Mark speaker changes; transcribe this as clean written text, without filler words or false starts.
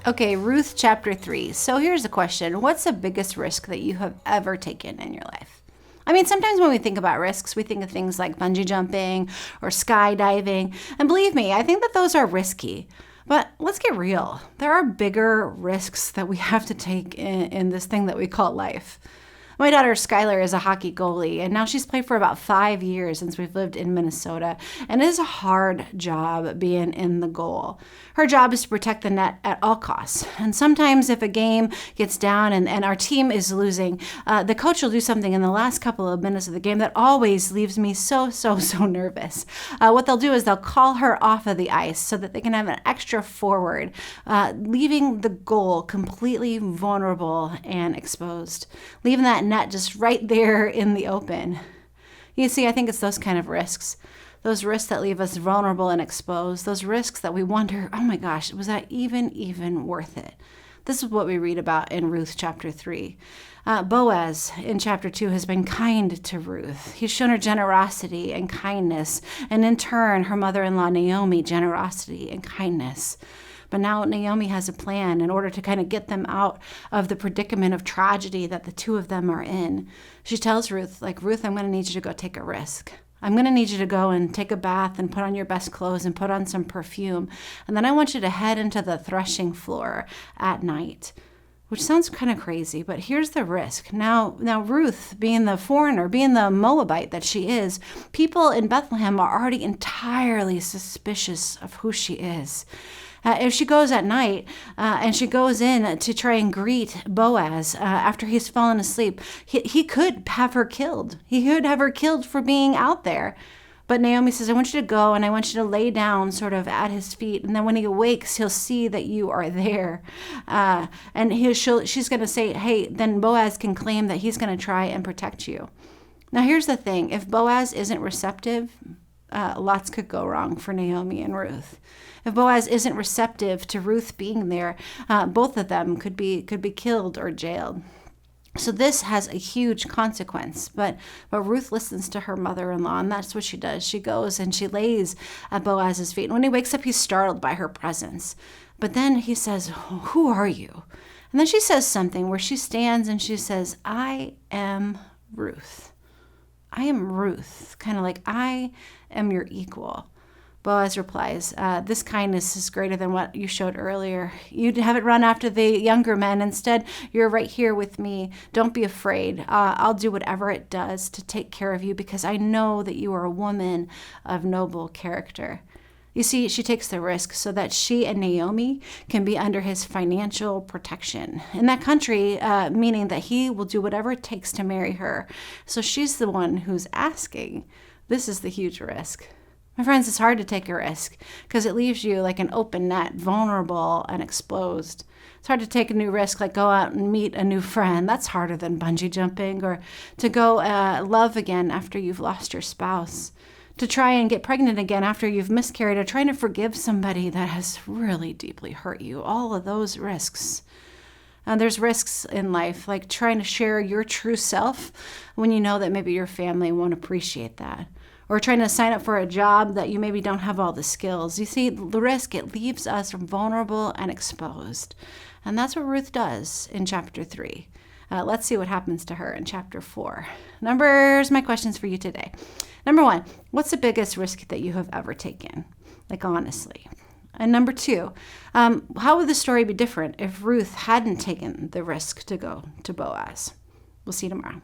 Speaker 1: Okay, Ruth chapter 3. So here's the question. What's the biggest risk that you have ever taken in your life? I mean, sometimes when we think about risks, we think of things like bungee jumping or skydiving. And believe me, I think that those are risky. But let's get real. There are bigger risks that we have to take in this thing that we call life. My daughter Skylar is a hockey goalie, and now she's played for about 5 years since we've lived in Minnesota. And it is a hard job being in the goal. Her job is to protect the net at all costs. And sometimes if a game gets down and our team is losing, the coach will do something in the last couple of minutes of the game that always leaves me so nervous. What they'll do is they'll call her off of the ice so that they can have an extra forward, leaving the goal completely vulnerable and exposed, leaving that net just right there in the open. You see, I think it's those kind of risks. Those risks that leave us vulnerable and exposed. Those risks that we wonder, oh my gosh, was that even worth it? This is what we read about in Ruth chapter 3. Boaz in chapter 2 has been kind to Ruth. He's shown her generosity and kindness, and in turn, her mother-in-law Naomi generosity and kindness. But now Naomi has a plan in order to kind of get them out of the predicament of tragedy that the two of them are in. She tells Ruth, Ruth, I'm going to need you to go take a risk. I'm going to need you to go and take a bath and put on your best clothes and put on some perfume. And then I want you to head into the threshing floor at night, which sounds kind of crazy, but here's the risk. Now Ruth, being the foreigner, being the Moabite that she is, people in Bethlehem are already entirely suspicious of who she is. If she goes at night and she goes in to try and greet Boaz after he's fallen asleep, he could have her killed. He could have her killed for being out there. But Naomi says, I want you to go and I want you to lay down sort of at his feet. And then when he awakes, he'll see that you are there. And she's going to say, hey, then Boaz can claim that he's going to try and protect you. Now, here's the thing. If Boaz isn't receptive, lots could go wrong for Naomi and Ruth. If Boaz isn't receptive to Ruth being there, both of them could be killed or jailed. So this has a huge consequence. But Ruth listens to her mother-in-law, and that's what she does. She goes and she lays at Boaz's feet. And when he wakes up, he's startled by her presence. But then he says, who are you? And then she says something where she stands and she says, I am Ruth. I am Ruth. Kind of like, I am your equal. Boaz replies, this kindness is greater than what you showed earlier. You haven't run after the younger men. Instead, you're right here with me. Don't be afraid. I'll do whatever it does to take care of you because I know that you are a woman of noble character. You see, she takes the risk so that she and Naomi can be under his financial protection in that country, meaning that he will do whatever it takes to marry her. So she's the one who's asking. This is the huge risk. My friends, it's hard to take a risk because it leaves you like an open net, vulnerable and exposed. It's hard to take a new risk, like go out and meet a new friend. That's harder than bungee jumping, or to go love again after you've lost your spouse, to try and get pregnant again after you've miscarried, or trying to forgive somebody that has really deeply hurt you. All of those risks. There's risks in life, like trying to share your true self when you know that maybe your family won't appreciate that. Or trying to sign up for a job that you maybe don't have all the skills. You see, the risk, it leaves us vulnerable and exposed. And that's what Ruth does in chapter 3. Let's see what happens to her in chapter 4. Here's my questions for you today. Number 1, what's the biggest risk that you have ever taken? Like, honestly. And number 2, how would the story be different if Ruth hadn't taken the risk to go to Boaz? We'll see you tomorrow.